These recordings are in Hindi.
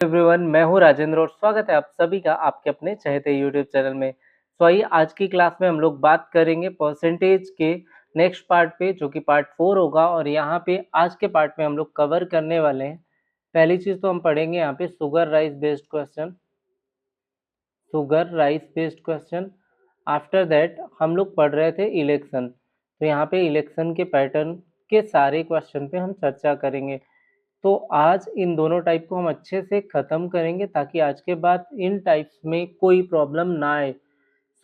एवरीवन, मैं हूं राजेंद्र और स्वागत है आप सभी का आपके अपने चहेते यूट्यूब चैनल में। तो आइए आज की क्लास में हम लोग बात करेंगे परसेंटेज के नेक्स्ट पार्ट पे, जो कि पार्ट 4 होगा। और यहाँ पे आज के पार्ट में हम लोग कवर करने वाले हैं, पहली चीज़ तो हम पढ़ेंगे यहाँ पे sugar rice based question. After that हम लोग पढ़ रहे थे इलेक्शन, तो यहाँ पे इलेक्शन के पैटर्न के सारे क्वेश्चन पे हम चर्चा करेंगे। तो आज इन दोनों टाइप को हम अच्छे से ख़त्म करेंगे ताकि आज के बाद इन टाइप्स में कोई प्रॉब्लम ना आए।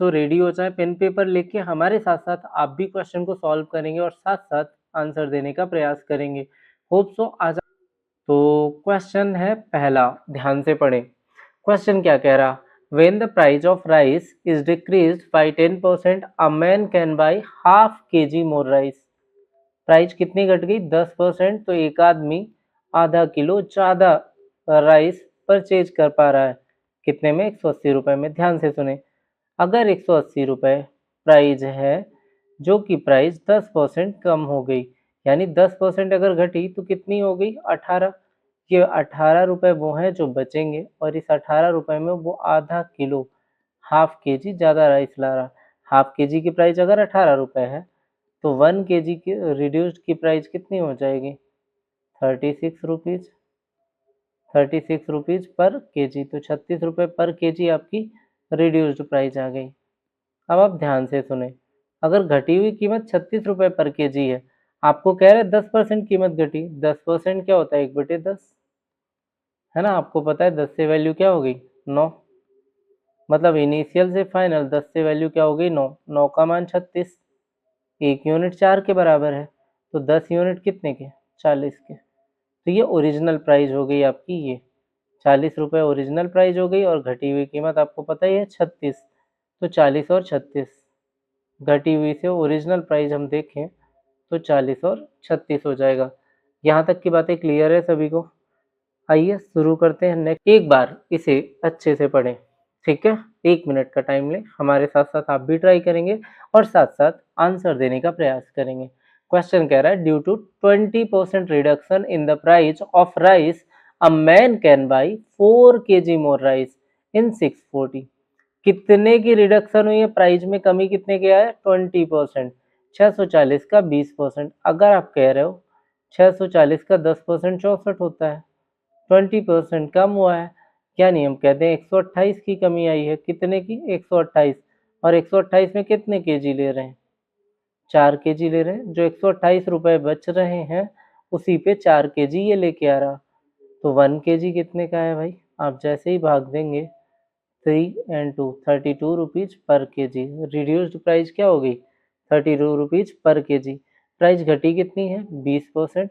तो रेडी हो जाए, पेन पेपर लेके हमारे साथ साथ आप भी क्वेश्चन को सॉल्व करेंगे और साथ साथ आंसर देने का प्रयास करेंगे। होप सो आज। तो क्वेश्चन है पहला, ध्यान से पढ़ें। क्वेश्चन क्या कह रहा, when the price of rice is decreased by 10%, a man can buy half kg more rice। Price कितनी घट गई? 10%। तो एक आदमी आधा किलो ज़्यादा राइस परचेज कर पा रहा है। कितने में? 180 रुपये में। ध्यान से सुने, अगर 180 रुपये प्राइस है, जो कि प्राइस 10% कम हो गई, यानी 10% अगर घटी तो कितनी हो गई? 18। ये 18 रुपये वो हैं जो बचेंगे, और इस 18 रुपये में वो आधा किलो, हाफ के जी ज़्यादा राइस ला रहा। हाफ के जी की प्राइस अगर 18 रुपये है, तो 1 केजी की रिड्यूस्ड की प्राइस कितनी हो जाएगी? 36 रुपीज़। 36 रुपीज़ पर केजी, तो 36 रुपये पर केजी आपकी रिड्यूस्ड प्राइस आ गई। अब आप ध्यान से सुने, अगर घटी हुई कीमत 36 रुपये पर केजी है, आपको कह रहे 10% कीमत घटी। 10% क्या होता है? 1/10, है ना। आपको पता है 10 से वैल्यू क्या हो गई? 9। मतलब इनिशियल से फाइनल 10 से वैल्यू क्या हो गई? 9। 9 का मान 36, 1 यूनिट 4 के बराबर है, तो 10 यूनिट कितने के? 40 के। तो ये ओरिजिनल प्राइस हो गई आपकी, ये 40 रुपये ओरिजिनल प्राइस हो गई, और घटी हुई कीमत आपको पता ही है 36। तो 40 और 36, घटी हुई से ओरिजिनल प्राइस हम देखें तो 40 और 36 हो जाएगा। यहाँ तक की बातें क्लियर है सभी को? आइए शुरू करते हैं नेक्स्ट। एक बार इसे अच्छे से पढ़ें, ठीक है। 1 मिनट का टाइम लें, हमारे साथ साथ आप भी ट्राई करेंगे और साथ साथ आंसर देने का प्रयास करेंगे। क्वेश्चन कह रहा है, due to 20% reduction in the price of rice, a man can buy 4 kg more rice in 640। कितने की रिडक्शन हुई है? प्राइस में कमी कितने की है? 20%। 640 का 20%। अगर आप कह रहे हो 640 का 10% 64 होता है, 20% कम हुआ है, यानी हम कहते हैं 128 की कमी आई है। कितने की? 128। और 128 में कितने केजी ले रहे हैं? 4 केजी ले रहे हैं। जो 128 रुपये बच रहे हैं, उसी पे 4 केजी ये लेके आ रहा। तो 1 केजी कितने का है भाई? आप जैसे ही भाग देंगे 3 and 2, 32 रुपीज़ पर केजी। रिड्यूस्ड प्राइस क्या हो गई? 32 रुपीज़ पर केजी। प्राइस घटी कितनी है? 20%।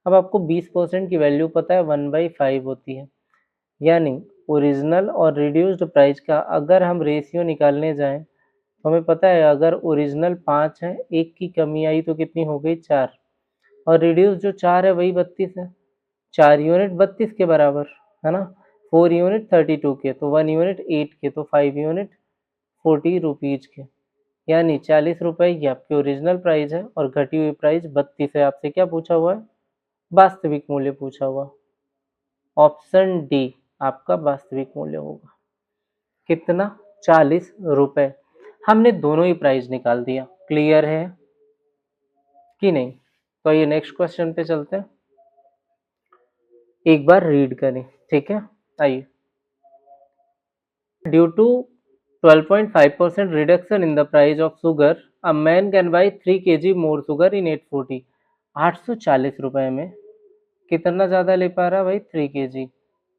अब आपको 20% की वैल्यू पता है, 1/5 होती है। यानी ओरिजिनल और रिड्यूस्ड प्राइस का अगर हम रेशियो निकालने जाएं, तो हमें पता है अगर ओरिजिनल 5 है, 1 की कमी आई तो कितनी हो गई? 4। और रिड्यूस जो 4 है वही 32 है। 4 यूनिट 32 के बराबर, है ना। 4 यूनिट 32 के, तो 1 यूनिट 8 के, तो 5 यूनिट 40 रुपीज़ के। यानी 40 रुपये ये आपकी ओरिजिनल प्राइस है, और घटी हुई प्राइस 32 है। आपसे क्या पूछा हुआ है? वास्तविक मूल्य पूछा हुआ। ऑप्शन डी आपका वास्तविक मूल्य होगा। कितना? 40 रुपये। हमने दोनों ही प्राइस निकाल दिया। क्लियर है कि नहीं? तो ये नेक्स्ट क्वेश्चन पे चलते हैं, एक बार रीड करें, ठीक है। आइए, due to 12.5% reduction in the price of sugar, a man can buy 3 kg more sugar in 840। 840 रुपये में कितना ज़्यादा ले पा रहा भाई? 3 kg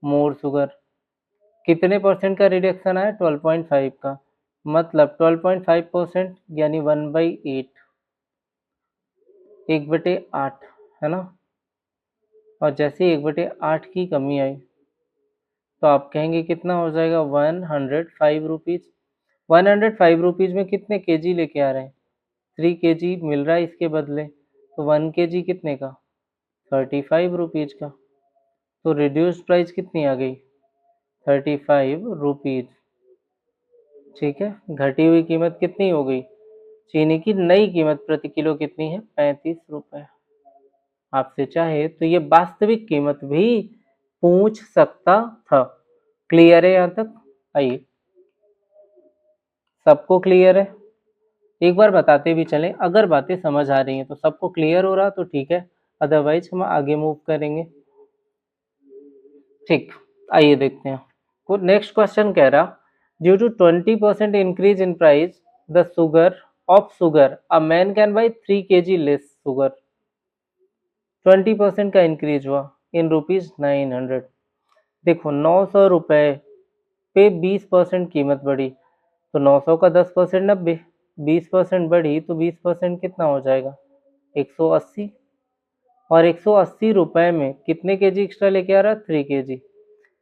मोर शुगर। कितने परसेंट का रिडक्शन आया? 12.5 का। मतलब 12.5% यानी 1/8, 1/8, है ना। और जैसे ही 1/8 की कमी आई, तो आप कहेंगे कितना हो जाएगा? 105 रुपीज़। 105 रुपीज़ में कितने केजी लेके आ रहे हैं? 3 केजी मिल रहा है इसके बदले, तो 1 केजी कितने का? 35 रुपीज़ का। तो रिड्यूस्ड प्राइस कितनी आ गई? 35 रुपीज़, ठीक है। घटी हुई कीमत कितनी हो गई? चीनी की नई कीमत प्रति किलो कितनी है? 35 रुपये। आपसे चाहे तो ये वास्तविक कीमत भी पूछ सकता था। क्लियर है यहाँ तक? आइए, सबको क्लियर है? एक बार बताते भी चलें, अगर बातें समझ आ रही हैं तो सबको क्लियर हो रहा तो ठीक है, अदरवाइज हम आगे मूव करेंगे। ठीक, आइए देखते हैं। नेक्स्ट क्वेश्चन कह रहा, due to 20% increase in price the sugar of sugar a man can buy 3 kg less sugar. 20% का इंक्रीज हुआ इन रुपीज 900। देखो 900 रुपए पे 20% कीमत बढ़ी, तो 900 का 10% 90, 20% बढ़ी तो 20% कितना हो जाएगा? 180। और 180 रुपए में कितने केजी एक्स्ट्रा लेके आ रहा है? 3 kg।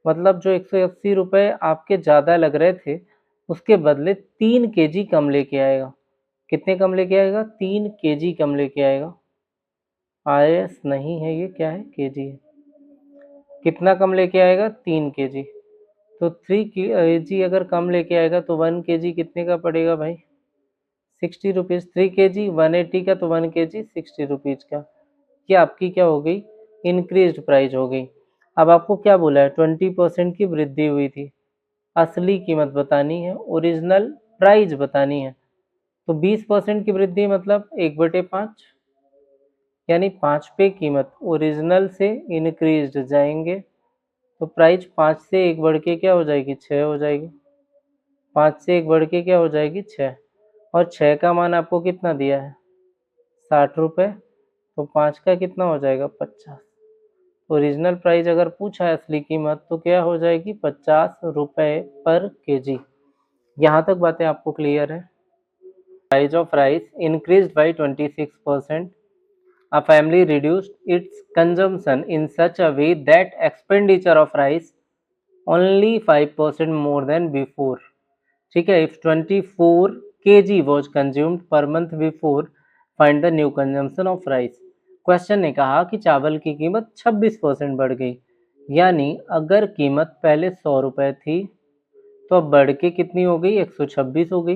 मतलब जो 180 रुपए आपके ज़्यादा लग रहे थे उसके बदले 3 kg कम लेके आएगा। कितने कम लेके आएगा? 3 kg कम लेके आएगा। आरएस नहीं है ये, क्या है? केजी है। कितना कम लेके आएगा? 3 kg। तो 3 kg अगर कम लेके आएगा तो 1 kg कितने का पड़ेगा भाई? 60 रुपीज़। 3 kg 180 का, तो 1 kg 60 रुपीज़ का। ये आपकी क्या हो गई? इंक्रीज्ड प्राइस हो गई। अब आपको क्या बोला है? 20% की वृद्धि हुई थी। असली कीमत बतानी है, ओरिजिनल प्राइस बतानी है। तो 20% की वृद्धि मतलब 1/5, यानी 5 पे कीमत ओरिजिनल से इंक्रीज्ड जाएंगे, तो प्राइस 5 से 1 बढ़ के क्या हो जाएगी? 6 हो जाएगी। 5 से 1 बढ़ के क्या हो जाएगी? 6। और 6 का मान आपको कितना दिया है? 60 रुपये। तो 5 का कितना हो जाएगा? 50। ओरिजिनल प्राइस अगर पूछा है असली कीमत तो क्या हो जाएगी? 50 रुपये पर केजी। यहाँ तक बातें आपको क्लियर है? Price of rice increased by 26%. A family reduced its consumption in such a way that expenditure of rice only 5% more than before. ठीक है, if 24 kg was consumed per month before, find the new consumption of rice. Question ने कहा कि चावल की कीमत 26% बढ़ गई, यानी अगर कीमत पहले 100 रुपये थी तो अब बढ़ के कितनी हो गई? 126 हो गई।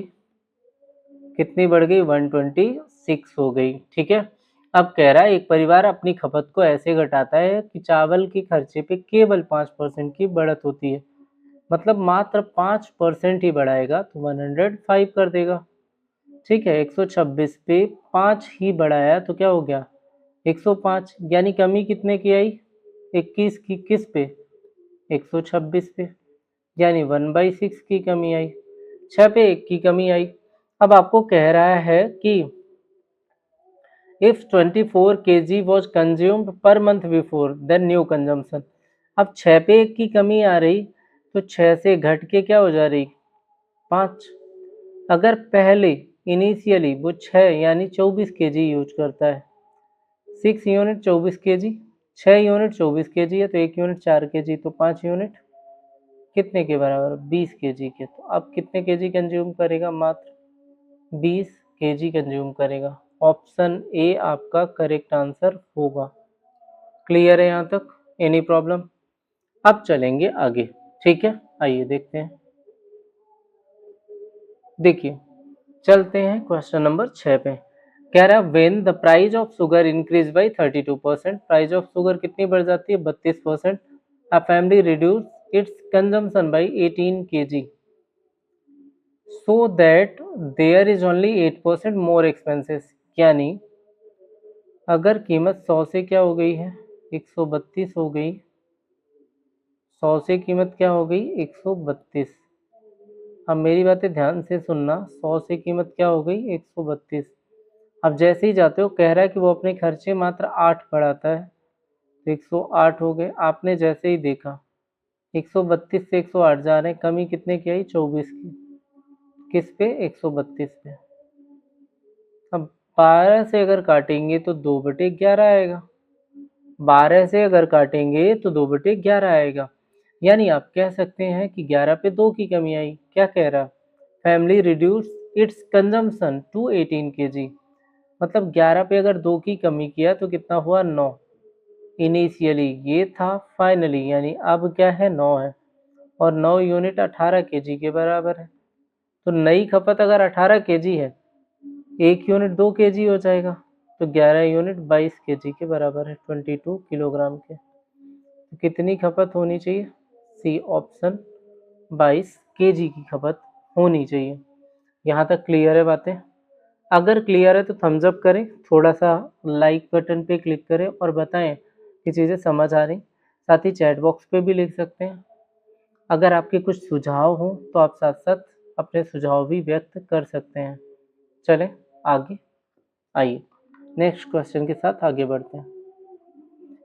कितनी बढ़ गई? 126 हो गई। ठीक है, अब कह रहा है एक परिवार अपनी खपत को ऐसे घटाता है कि चावल के खर्चे पे केवल 5% की बढ़त होती है। मतलब मात्र 5% ही बढ़ाएगा तो 105 कर देगा। ठीक है, 126 पे 5 ही बढ़ाया तो क्या हो गया? 105। यानी कमी कितने की आई? 21 की। किस पे? 126 पे। यानी 1/6 की कमी आई। 6 पे 1 की कमी आई। अब आपको कह रहा है कि if 24 kg was consumed per month before then new consumption। अब 6 पे 1 की कमी आ रही तो 6 से घट के क्या हो जा रही? 5। अगर पहले इनिशियली वो 6 यानी 24 kg यूज करता है, 6 यूनिट 24 kg, 6 यूनिट 24 kg है तो 1 यूनिट 4 kg, तो 5 यूनिट कितने के बराबर? 20 kg के। तो अब कितने kg कंज्यूम करेगा? मात्र 20 kg कंज्यूम करेगा। ऑप्शन ए आपका करेक्ट आंसर होगा। क्लियर है यहाँ तक? Any problem? अब चलेंगे आगे। ठीक है, आइए देखते हैं। देखिए, चलते हैं क्वेश्चन नंबर 6 पे। कह रहा है when the price of sugar increase by 32%, price of sugar कितनी बढ़ जाती है? 32%। A family reduce its consumption by 18 kg so that there is only 8% more expenses. यानी अगर कीमत 100 से क्या हो गई है? 132 हो गई। 100 से कीमत क्या हो गई? 132। अब मेरी बातें ध्यान से सुनना, 100 से कीमत क्या हो गई? 132। अब जैसे ही जाते हो कह रहा है कि वो अपने खर्चे मात्र 8 बढ़ाता है, तो 108 हो गए। आपने जैसे ही देखा 132 से 108 जा रहे हैं, कमी कितने की आई? 24 की। किस पे? 132 पे। अब 12 से अगर काटेंगे तो 2/11 आएगा। 12 से अगर काटेंगे तो 2/11 आएगा। यानी आप कह सकते हैं कि 11 पे 2 की कमी आई। क्या कह रहा? Family reduce its consumption to 18 kg। मतलब 11 पे अगर 2 की कमी किया तो कितना हुआ? 9। इनिशियली ये था, फाइनली यानी अब क्या है? 9 है। और 9 यूनिट 18 kg के बराबर है। तो नई खपत अगर 18 kg है, 1 यूनिट 2 kg हो जाएगा, तो 11 यूनिट 22 kg के बराबर है, 22 किलोग्राम के। तो कितनी खपत होनी चाहिए? सी ऑप्शन 22 kg की खपत होनी चाहिए। यहाँ तक क्लियर है बातें? अगर क्लियर है तो थम्स अप करें, थोड़ा सा लाइक बटन पे क्लिक करें और बताएं कि चीज़ें समझ आ रही। साथ ही चैट बॉक्स पे भी लिख सकते हैं। अगर आपके कुछ सुझाव हो तो आप साथ साथ अपने सुझाव भी व्यक्त कर सकते हैं। चलें आगे, आइए नेक्स्ट क्वेश्चन के साथ आगे बढ़ते हैं।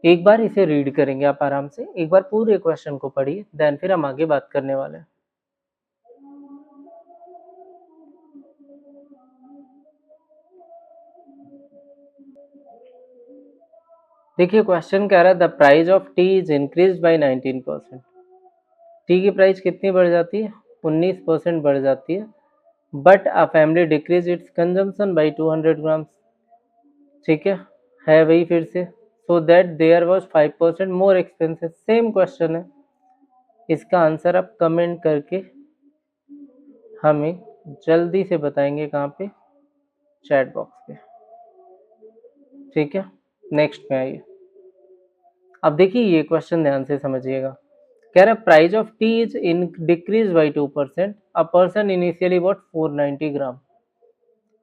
एक बार इसे रीड करेंगे आप आराम से, एक बार पूरे क्वेश्चन को पढ़िए, देन फिर हम आगे बात करने वाले हैं। देखिए क्वेश्चन कह रहा है the price of tea is increase by 19%। Tea की प्राइस कितनी बढ़ जाती है? 19% बढ़ जाती है। But a family decrease its consumption by 200 grams. ठीक है वही फिर से, so that there was 5% more expensive. Same question है, इसका आंसर आप कमेंट करके हमें जल्दी से बताएंगे। कहाँ पे? चैट बॉक्स पे। ठीक है, नेक्स्ट में आइए। अब देखिए ये क्वेश्चन ध्यान से समझिएगा। कह रहा है price of tea is in decrease by 2%, a person initially bought 490 gram.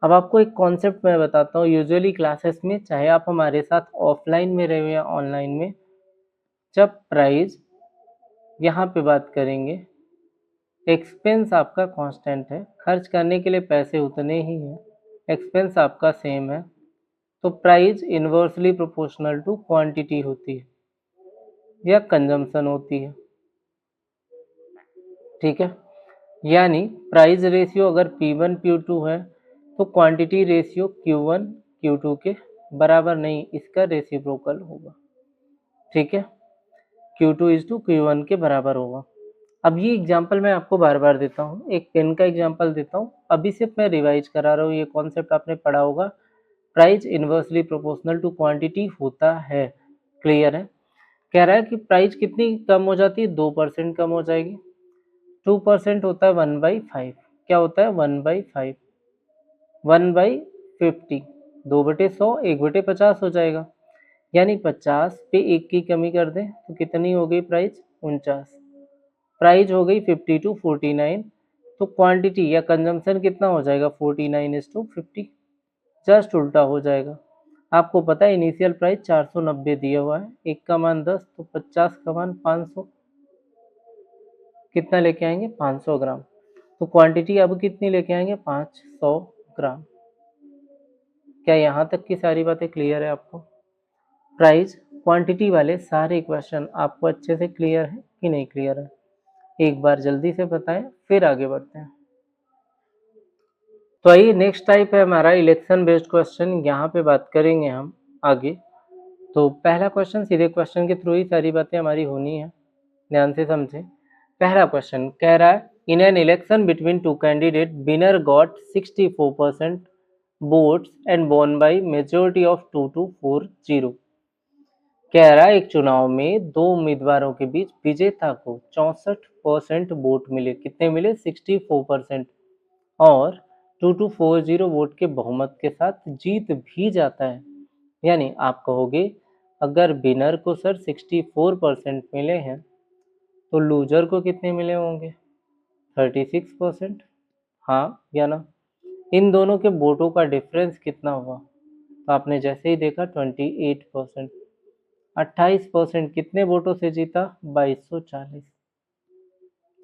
अब आपको एक कॉन्सेप्ट मैं बताता हूँ। यूजुअली क्लासेस में, चाहे आप हमारे साथ ऑफलाइन में रहे या ऑनलाइन में, जब प्राइस यहाँ पे बात करेंगे, एक्सपेंस आपका कांस्टेंट है, खर्च करने के लिए पैसे उतने ही हैं, एक्सपेंस आपका सेम है, तो price inversely proportional to quantity होती है या कंजम्पशन होती है। ठीक है, यानी प्राइस रेशियो अगर P1 P2 है तो क्वांटिटी रेशियो Q1 Q2 के बराबर नहीं, इसका रेसिप्रोकल होगा। ठीक है, Q2 इज टू Q1 के बराबर होगा। अब ये एग्जांपल मैं आपको बार बार देता हूँ, एक पेन का एग्जांपल देता हूँ, अभी सिर्फ मैं रिवाइज करा रहा हूँ। ये कॉन्सेप्ट आपने पढ़ा होगा, price inversely proportional to quantity होता है। क्लियर है? कह रहा है कि प्राइस कितनी कम हो जाती है? 2% कम हो जाएगी। 2% होता है 1/5। क्या होता है? 1/5। 1/50, 2/100, 1/50 हो जाएगा। यानी 50 पे 1 की कमी कर दें तो कितनी हो गई प्राइस? 49। प्राइस हो गई 50 टू 49, तो क्वांटिटी या कंजम्पशन कितना हो जाएगा? 49:50। जस्ट उल्टा हो जाएगा। आपको पता है इनिशियल प्राइस 490 दिया हुआ है, एक का मान 10, तो 50 का मान 500। कितना लेके आएंगे? 500 ग्राम। तो क्वांटिटी अब कितनी लेके आएंगे? 500 ग्राम। क्या यहाँ तक की सारी बातें क्लियर है आपको? प्राइस क्वांटिटी वाले सारे क्वेश्चन आपको अच्छे से क्लियर है कि नहीं क्लियर है? एक बार जल्दी से बताएं, फिर आगे बढ़ते हैं। तो आइए नेक्स्ट टाइप है हमारा इलेक्शन बेस्ड क्वेश्चन, यहाँ पे बात करेंगे हम आगे। तो पहला क्वेश्चन, सीधे क्वेश्चन के थ्रू ही सारी बातें हमारी होनी है, ध्यान से समझें। पहला क्वेश्चन कह रहा है in an election between two candidate winner got 64% votes and won by majority of 2240। कह रहा है एक चुनाव में दो उम्मीदवारों के बीच विजेता को 64% वोट मिले। कितने मिले? 64%। और 2240 वोट के बहुमत के साथ जीत भी जाता है। यानी आप कहोगे अगर विनर को सर 64% मिले हैं तो लूजर को कितने मिले होंगे? 36%। हाँ या ना? इन दोनों के वोटों का डिफरेंस कितना हुआ? तो आपने जैसे ही देखा 28%। 28% कितने वोटों से जीता? 2240।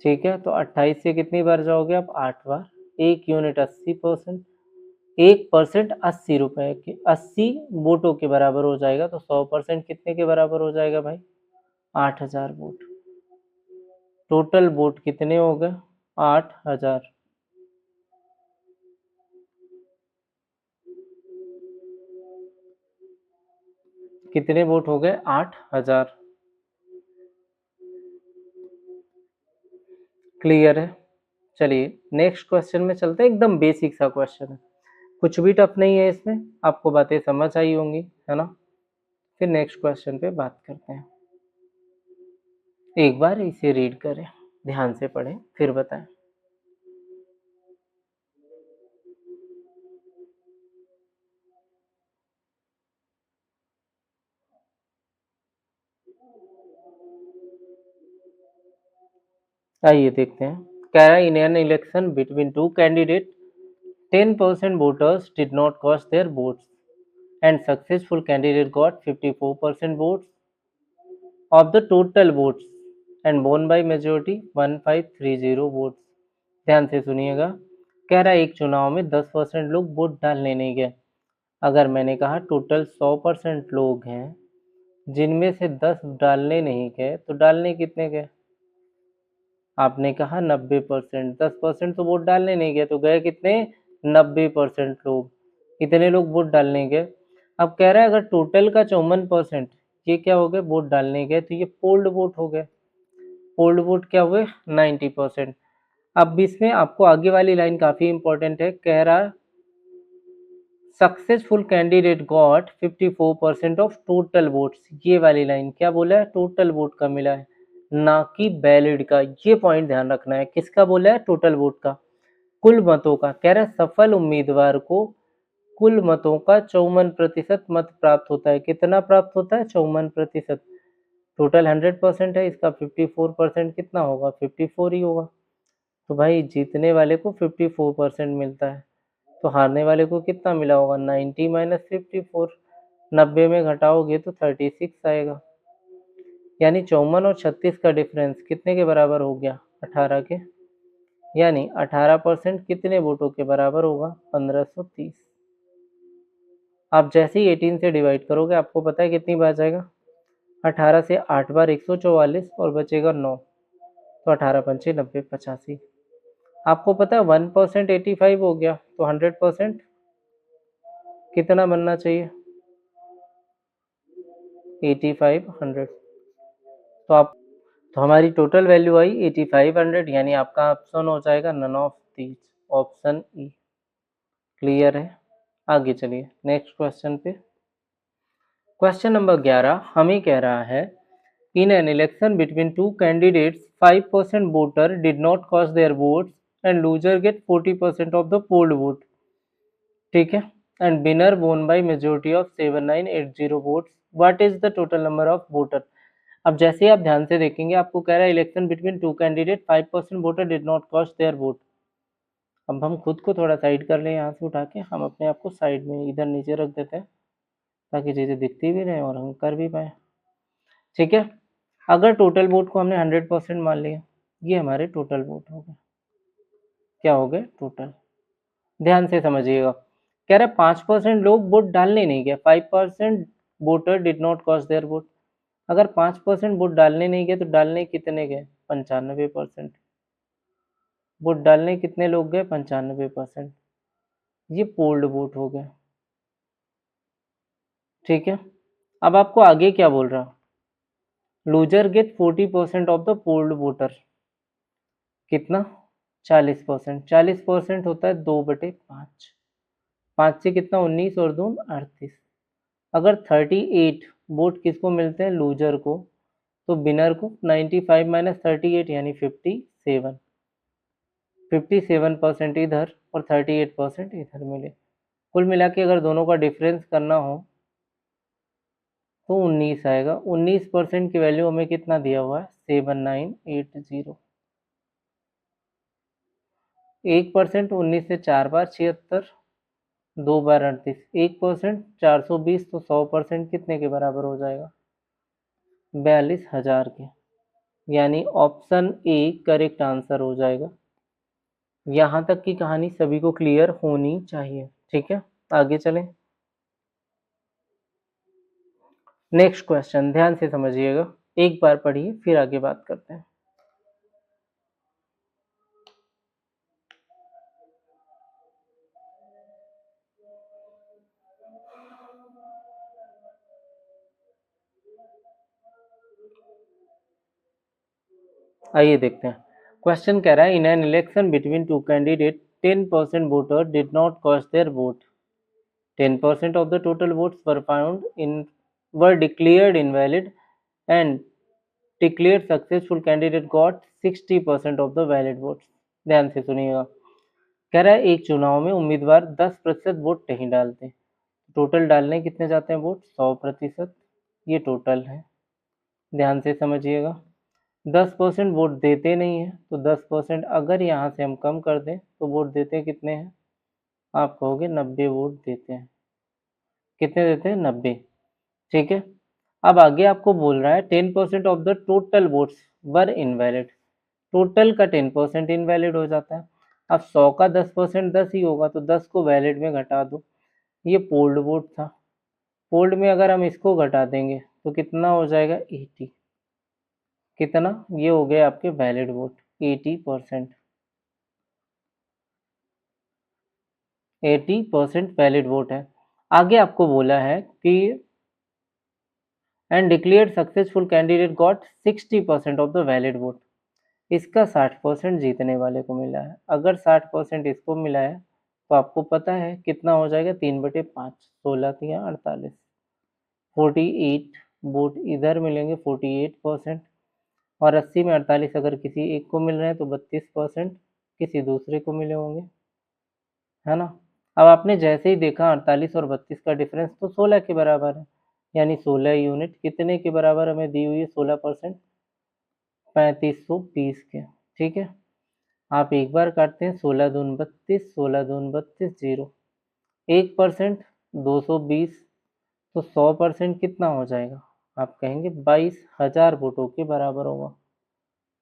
ठीक है, तो 28 से कितनी बार जाओगे आप? 8 बार। एक यूनिट 80%, 1% 80 रुपए के, 80 वोटों के बराबर हो जाएगा। तो 100% कितने के बराबर हो जाएगा भाई? 8000 वोट। टोटल वोट कितने हो गए? 8000। कितने वोट हो गए? 8000। क्लियर है? चलिए नेक्स्ट क्वेश्चन में चलते हैं। एकदम बेसिक सा क्वेश्चन है, कुछ भी टफ नहीं है इसमें, आपको बातें समझ आई होंगी, है ना? फिर नेक्स्ट क्वेश्चन पे बात करते हैं। एक बार इसे रीड करें, ध्यान से पढ़ें, फिर बताएं। आइए देखते हैं। कह रहा है in an election between two candidate 10% voters did not cast their votes and successful candidate got 54% votes of the total votes and won by majority 1530 votes। ध्यान से सुनिएगा। कह रहा है एक चुनाव में 10% लोग वोट डालने नहीं गए। अगर मैंने कहा टोटल 100% लोग हैं जिनमें से 10 डालने नहीं गए तो डालने कितने गए? आपने कहा 90%। 10% तो वोट डालने नहीं गए तो गए कितने? 90% लोग। इतने लोग वोट डालने गए। अब कह रहा है अगर टोटल का 54% ये क्या हो गए? वोट डालने गए, तो ये पोल्ड वोट हो गए। पोल्ड वोट क्या हुए? 90%। अब इसमें आपको आगे वाली लाइन काफी इंपॉर्टेंट है। कह रहा successful candidate got 54% of total votes. ये वाली लाइन क्या बोला है? टोटल वोट का मिला है, ना कि वैलिड का। ये पॉइंट ध्यान रखना है। किसका बोला है? टोटल वोट का, कुल मतों का। कह रहा है सफल उम्मीदवार को कुल मतों का 54% मत प्राप्त होता है। कितना प्राप्त होता है? 54%। टोटल 100% है, इसका 54% कितना होगा? 54 ही होगा। तो भाई जीतने वाले को 54% मिलता है, तो हारने वाले को कितना मिला होगा? 90 माइनस 54। 90 में घटाओगे तो 36 आएगा। यानी 54 और 36 का डिफरेंस कितने के बराबर हो गया? 18 के। यानी 18% कितने वोटों के बराबर होगा? 1530। आप जैसे ही 18 से डिवाइड करोगे आपको पता है कितनी बार जाएगा? 18 से 8 बार 144 और बचेगा 9, तो 18 पंचे 90, 85। आपको पता है 1% 85 हो गया, तो 100% कितना बनना चाहिए? 85 100। तो आप तो हमारी टोटल वैल्यू आई 8500, यानी आपका ऑप्शन हो जाएगा none of these, option E. Clear है? आगे चलिए नेक्स्ट क्वेश्चन पे। क्वेश्चन नंबर 11 हमें कह रहा है in an election between two candidates 5% voter did not cast their votes and loser get 40% of the polled vote. ठीक है। And winner won by majority of 7980 votes. What is the total number of voter? अब जैसे ही आप ध्यान से देखेंगे आपको कह रहा है election between two candidate 5% voter did not cast their vote. अब हम खुद को थोड़ा साइड कर लें, यहाँ से उठा के हम अपने आप को साइड में इधर नीचे रख देते हैं ताकि चीज़ें दिखती भी रहें और हम कर भी पाए। ठीक है। अगर टोटल वोट को हमने 100% मान लिया, ये हमारे टोटल वोट हो गए। क्या हो गए? टोटल। ध्यान से समझिएगा। कह रहा है 5% लोग वोट डालने नहीं गए। 5% voter did not cast their vote. अगर 5% वोट डालने नहीं गए तो डालने कितने गए? 95%। वोट डालने कितने लोग गए? 95%। ये पोल्ड वोट हो गए। ठीक है। अब आपको आगे क्या बोल रहा? Loser get 40% of the polled voter. कितना? 40%। 40% होता है 2/5। 5 से कितना? 19 और 2 38। अगर 38 वोट किसको मिलते हैं? लूजर को। तो विनर को 95 माइनस 38 यानी 57। 57% इधर और 38% इधर मिले। कुल मिला के अगर दोनों का डिफरेंस करना हो तो 19 आएगा। 19% की वैल्यू हमें कितना दिया हुआ है? 7980। 1% 19 से 4 बार 76, 2 बार 38। 1% 420, तो 100% कितने के बराबर हो जाएगा? 42,000 के। यानी ऑप्शन ए करेक्ट आंसर हो जाएगा। यहाँ तक की कहानी सभी को क्लियर होनी चाहिए। ठीक है, आगे चलें। नेक्स्ट क्वेश्चन ध्यान से समझिएगा, एक बार पढ़िए फिर आगे बात करते हैं। आइए देखते हैं। क्वेश्चन कह रहा है in an election between two candidate 10% voter did not cast their vote. 10% of the total votes were declared invalid and declared successful candidate got 60% of the valid votes। ध्यान से सुनिएगा। कह रहा है एक चुनाव में उम्मीदवार 10% वोट नहीं डालते, टोटल डालने कितने जाते हैं वोट? 100%। ये टोटल है। ध्यान से समझिएगा। 10% वोट देते नहीं है, तो 10% अगर यहाँ से हम कम कर दें तो वोट देते कितने हैं? आप कहोगे 90 वोट देते हैं। कितने देते हैं? 90। ठीक है। अब आगे आपको बोल रहा है 10% of the total votes were invalid. Total का 10% इनवैलिड हो जाता है। अब 100 का 10% 10 ही होगा, तो 10 को वैलिड में घटा दो। ये पोल्ड वोट था। पोल्ड में अगर हम इसको घटा देंगे तो कितना हो जाएगा? 80। कितना? ये हो गए आपके वैलिड वोट 80%। 80% वैलिड वोट है। आगे आपको बोला है कि and declared successful candidate got 60% of the valid vote. इसका 60% जीतने वाले को मिला है। अगर 60% इसको मिला है तो आपको पता है कितना हो जाएगा? 3/5, 16 या 48, 48 वोट इधर मिलेंगे 48%। और 80 में 48 अगर किसी एक को मिल रहे हैं तो 32% किसी दूसरे को मिले होंगे, है ना। अब आपने जैसे ही देखा 48 और 32 का डिफरेंस तो 16 के बराबर है, यानी 16 यूनिट कितने के बराबर हमें दी हुई है? 16%, 3520 के। ठीक है। आप एक बार काटते हैं, 16 दून 32, 16 दून 32, 0। 1% 220, तो 100% कितना हो जाएगा? आप कहेंगे 22,000 वोटों के बराबर होगा।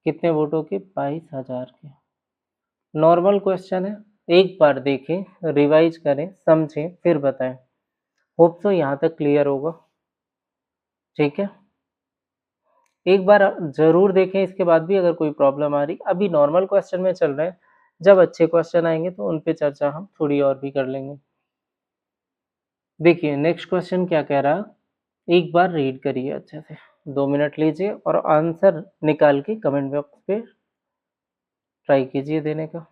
कितने वोटों के? 22,000 के। नॉर्मल क्वेश्चन है, एक बार देखें, रिवाइज करें, समझें, फिर बताएं। होप सो यहाँ तक क्लियर होगा। ठीक है। एक बार जरूर देखें, इसके बाद भी अगर कोई प्रॉब्लम आ रही, अभी नॉर्मल क्वेश्चन में चल रहे हैं, जब अच्छे क्वेश्चन आएंगे तो उन पे चर्चा हम थोड़ी और भी कर लेंगे। देखिए नेक्स्ट क्वेश्चन क्या कह रहा, एक बार रीड करिए अच्छे से, 2 मिनट लीजिए और आंसर निकाल के कमेंट बॉक्स पे ट्राई कीजिए देने का।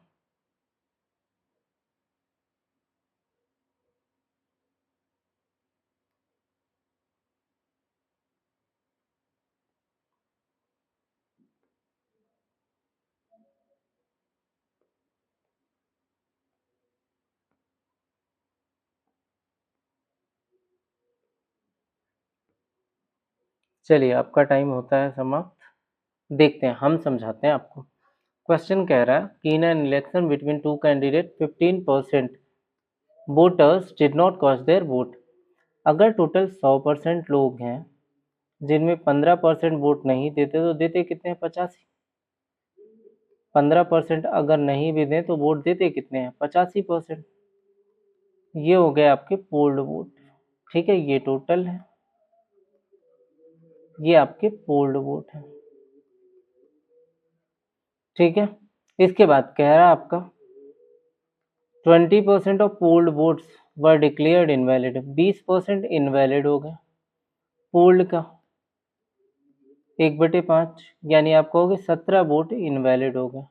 चलिए आपका टाइम होता है समाप्त। देखते हैं, हम समझाते हैं आपको। क्वेश्चन कह रहा है कि in an election between two candidate 15% voters did not cast their vote. अगर टोटल 100% लोग हैं जिनमें 15% वोट नहीं देते, तो देते कितने हैं? 85। 15% अगर नहीं भी दें तो वोट देते कितने हैं? 85%। ये हो गए आपके पोल्ड वोट। ठीक है, ये टोटल है, ये आपके पोल्ड वोट है। ठीक है। इसके बाद कह रहा है आपका 20% of polled votes were declared invalid. 20% invalid हो गए पोल्ड का 1/5, यानी आप कहोगे 17 वोट इनवैलिड हो गए।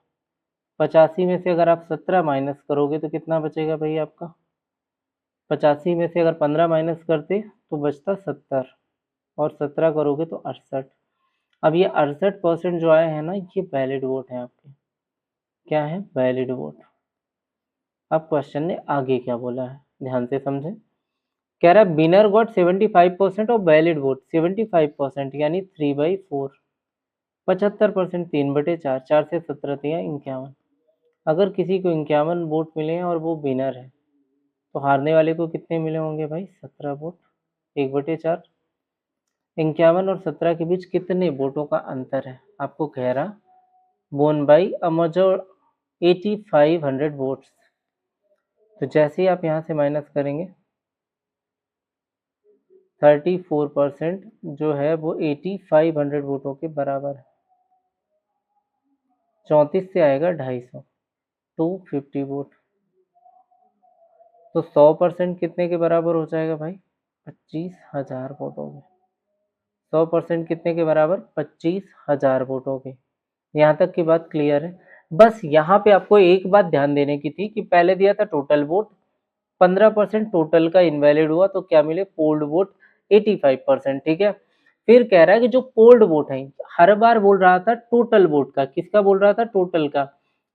85 में से अगर आप 17 माइनस करोगे तो कितना बचेगा भाई आपका? 85 में से अगर 15 माइनस करते तो बचता 70, और 17 करोगे तो 68। अब ये 68% जो आए हैं ना, ये वैलिड वोट हैं आपके। क्या है? Valid vote. अब क्वेश्चन ने आगे क्या बोला है, ध्यान से समझें। कह रहा है winner got 75% of valid vote. 75% यानी 3/4, 75%, 3/4, 4 से 17 दिया 51। अगर किसी को 51 वोट मिले हैं और वो विनर है, तो हारने वाले को कितने मिले होंगे भाई? 17 वोट। 1/4, 51 और 17 के बीच कितने वोटों का अंतर है? आपको कह रहा won by a major 8500 votes. तो जैसे ही आप यहाँ से माइनस करेंगे, 34% जो है वो 8500 वोटों के बराबर है। 34 से आएगा 250, 250 वोट। तो 100% कितने के बराबर हो जाएगा भाई? 25,000 वोटों के। 100% कितने के बराबर? 25,000 वोटों के। यहाँ तक की बात क्लियर है। बस यहाँ पे आपको एक बात ध्यान देने की थी कि पहले दिया था टोटल वोट, 15% टोटल का इनवैलिड हुआ तो क्या मिले? Polled vote 85%। ठीक है। फिर कह रहा है कि जो पोल्ड वोट है, हर बार बोल रहा था टोटल वोट का, किसका बोल रहा था? टोटल का।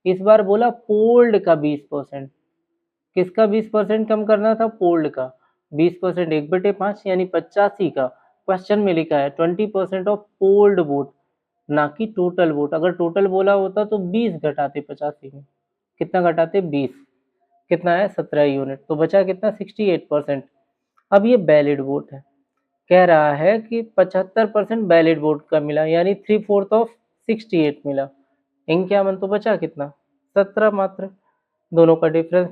इस बार बोला पोल्ड का 20%। किसका 20% कम करना था? पोल्ड का 20%, 1/5 यानी 85 का। क्वेश्चन में लिखा है 20% ऑफ पोल्ड वोट, ना कि टोटल वोट। अगर टोटल बोला होता तो 20 घटाते 85 में, कितना घटाते 20, कितना है 17 यूनिट, तो बचा कितना 68%। अब ये वैलिड वोट है, कह रहा है कि 75% वैलिड वोट का मिला, यानी 3/4 ऑफ 68 मिला। इनक्यावन तो बचा कितना 17 मात्र, दोनों का डिफरेंस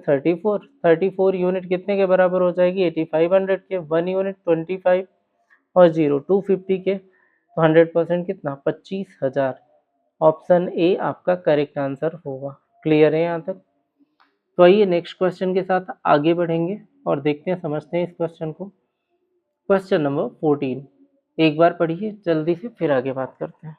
34 यूनिट कितने के बराबर हो जाएगी 8500 के, 1 यूनिट 25 और 0 250 के, तो 100% कितना 25,000। ऑप्शन ए आपका करेक्ट आंसर होगा। क्लियर है यहाँ तक? तो आइए नेक्स्ट क्वेश्चन के साथ आगे बढ़ेंगे और देखते हैं, समझते हैं इस क्वेश्चन को। क्वेश्चन नंबर 14 एक बार पढ़िए जल्दी से, फिर आगे बात करते हैं।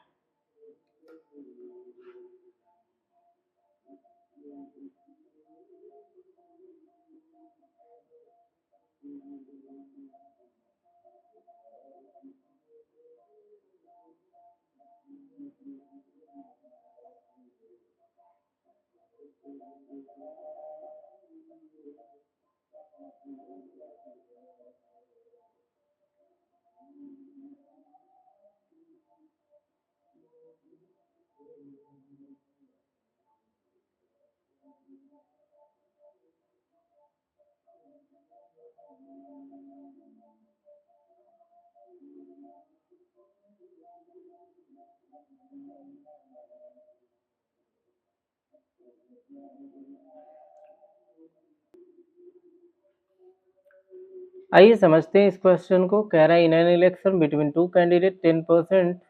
आइए समझते हैं इस क्वेश्चन को। कह रहा है in an election between two candidate 10%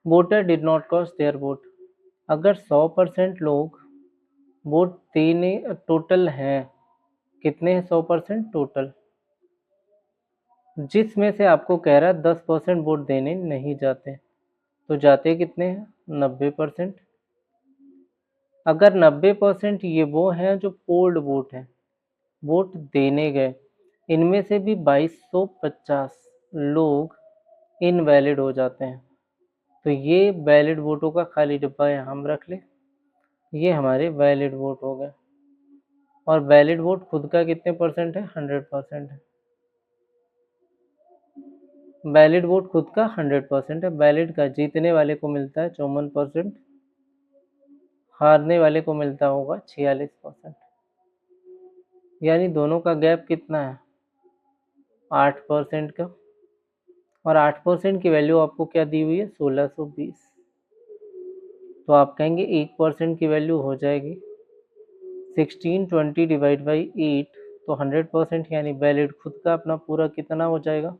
voter did not cast their vote. अगर 100% लोग वोट देने टोटल हैं, कितने हैं 100% टोटल, जिसमें से आपको कह रहा है 10% वोट देने नहीं जाते, तो जाते कितने हैं 90%। अगर 90% ये वो हैं जो पोल्ड वोट हैं, वोट देने गए, इनमें से भी 2250 लोग इनवैलिड हो जाते हैं, तो ये वैलिड वोटों का खाली डिब्बा यहाँ हम रख ले, ये हमारे वैलिड वोट हो गए। और वैलिड वोट खुद का कितने परसेंट है 100% है। वैलिड वोट खुद का 100% है, वैलिड का जीतने वाले को मिलता है 54%, हारने वाले को मिलता होगा 46%, यानी दोनों का गैप कितना है 8% का। और 8% की वैल्यू आपको क्या दी हुई है 1620, तो आप कहेंगे 1% की वैल्यू हो जाएगी 1620 डिवाइड बाई 8, तो 100% यानी वैलिड खुद का अपना पूरा कितना हो जाएगा,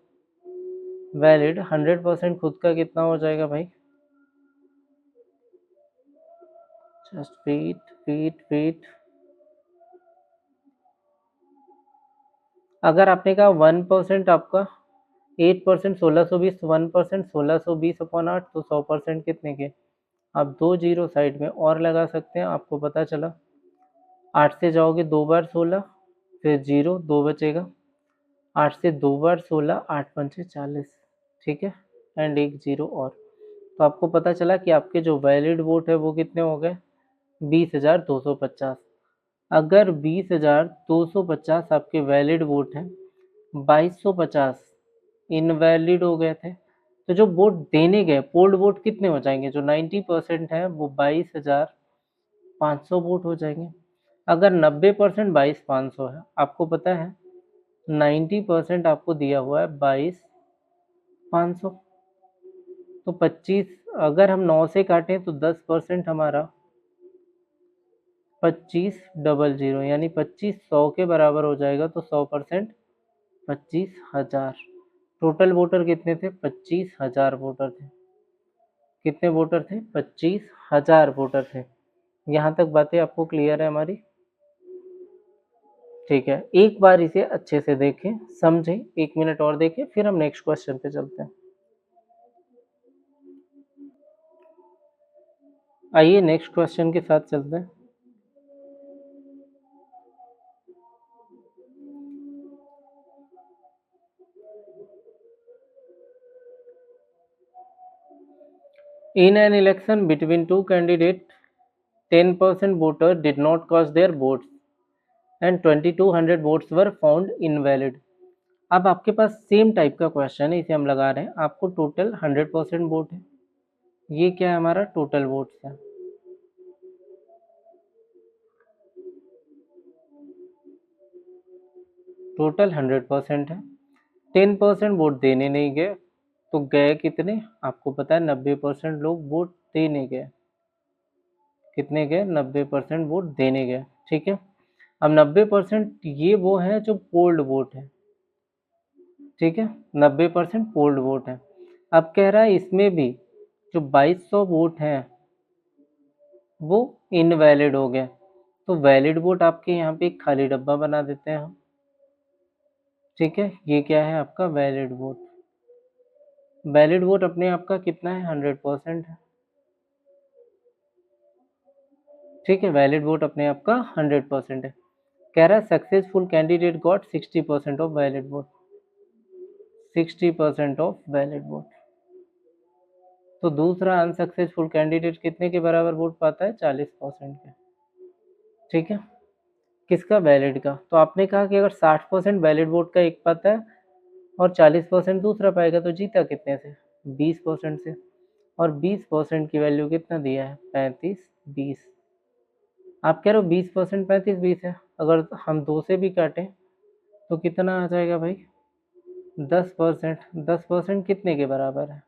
वैलिड 100% खुद का कितना हो जाएगा भाई, जस्ट वेट। अगर आपने कहा 1% आपका 8% 1620, 1% 1620 अपॉन 8, तो 100% कितने के, आप 2 जीरो साइड में और लगा सकते हैं, आपको पता चला 8 से जाओगे 2 बार 16, फिर 0 2 बचेगा, 8 से 2 बार 16, 8 पंचे 40, ठीक है, एंड एक 0 और, तो आपको पता चला कि आपके जो वैलिड वोट है वो कितने हो गए 20,250। अगर 20,250 आपके वैलिड वोट हैं, 2250 इनवैलिड हो गए थे, तो जो वोट देने गए पोल्ड वोट कितने हो जाएंगे, जो 90% है वो 22,500 वोट हो जाएंगे। अगर 90% 22,500 है, आपको पता है 90% आपको दिया हुआ है 22,500, तो 25, अगर हम 9 से काटें तो 10% हमारा 25,000, यानी 2500 के बराबर हो जाएगा, तो 100% 25,000। टोटल वोटर कितने थे 25,000 वोटर थे, कितने वोटर थे 25,000 वोटर थे। यहाँ तक बातें आपको क्लियर है हमारी? ठीक है, एक बार इसे अच्छे से देखें समझें, 1 मिनट और देखें, फिर हम नेक्स्ट क्वेश्चन पे चलते हैं। आइए नेक्स्ट क्वेश्चन के साथ चलते हैं। In an election between two candidates, 10% voter did not cast their votes and 2200 votes were found invalid. अब आपके पास सेम टाइप का क्वेश्चन है, इसे हम लगा रहे हैं, आपको टोटल 100% वोट है, ये क्या है हमारा टोटल वोट्स है। टोटल 100% है। 10% वोट देने नहीं गए, तो गए कितने, आपको पता है 90% लोग वोट देने गए। कितने गए, 90% वोट देने गए। ठीक है, अब 90% ये वो है जो पोल्ड वोट है। ठीक है, 90% पोल्ड वोट है। अब कह रहा है इसमें भी जो 2200 वोट हैं वो इनवैलिड हो गए, तो वैलिड वोट आपके यहाँ पे एक खाली डब्बा बना देते हैं हम। ठीक है, ये क्या है आपका वैलिड वोट। वैलिड वोट अपने आपका कितना है, 100% है। ठीक है, वैलिड वोट अपने आपका 100% है। कह रहा है successful candidate got 60% of valid vote. 60% of valid vote. तो दूसरा अनसक्सेसफुल कैंडिडेट कितने के बराबर वोट पाता है, 40% के। ठीक है, किसका, वैलिड का। तो आपने कहा कि अगर 60% वैलिड वोट का एक पाता है और 40% दूसरा पाएगा, तो जीता कितने से, 20% से। और 20% की वैल्यू कितना दिया है, 35-20। आप कह रहे हो 20% 35-20 है, अगर हम 2 से भी काटें तो कितना आ जाएगा भाई, 10%। 10% कितने के बराबर है,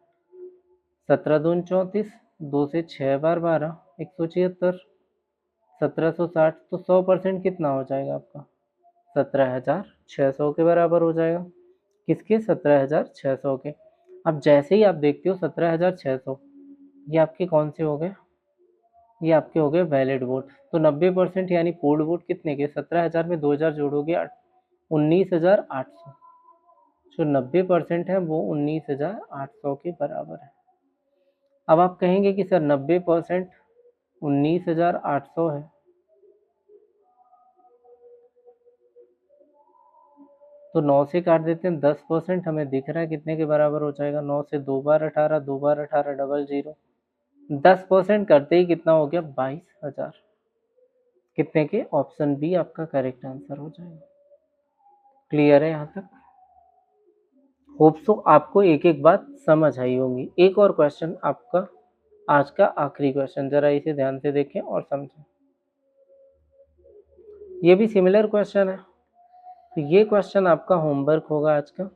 17×2 = 34, 2 से 6 बार 12, 176, 1760। तो 100% कितना हो जाएगा आपका, 17,600 के बराबर हो जाएगा। किसके, 17,600 के। अब जैसे ही आप देखते हो 17,600, ये आपके कौन से हो गए, ये आपके हो गए वैलिड वोट। तो 90% यानी पोल्ड वोट कितने के, 17,000 में 2,000 जोड़ोगे 19,800। जो 90% है वो 19,800 के बराबर है। अब आप कहेंगे कि सर 90% 19,800 है, तो 9 से काट देते हैं, 10% हमें दिख रहा है कितने के बराबर हो जाएगा, 9 से 2 बार 18, 2 बार 18 डबल 0। 10% करते ही कितना हो गया, 22,000। कितने के, ऑप्शन बी आपका करेक्ट आंसर हो जाएगा। क्लियर है यहाँ तक। होप सो आपको एक एक बात समझ आई होगी। एक और क्वेश्चन आपका, आज का आखिरी क्वेश्चन, जरा इसे ध्यान से देखें और समझें। ये भी सिमिलर क्वेश्चन है, तो ये क्वेश्चन आपका होमवर्क होगा आज का।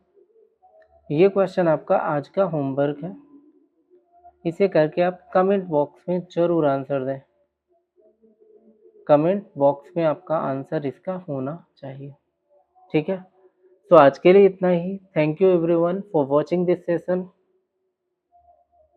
ये क्वेश्चन आपका आज का होमवर्क है, इसे करके आप कमेंट बॉक्स में जरूर आंसर दें। कमेंट बॉक्स में आपका आंसर इसका होना चाहिए। ठीक है, तो आज के लिए इतना ही। Thank you everyone for watching this session.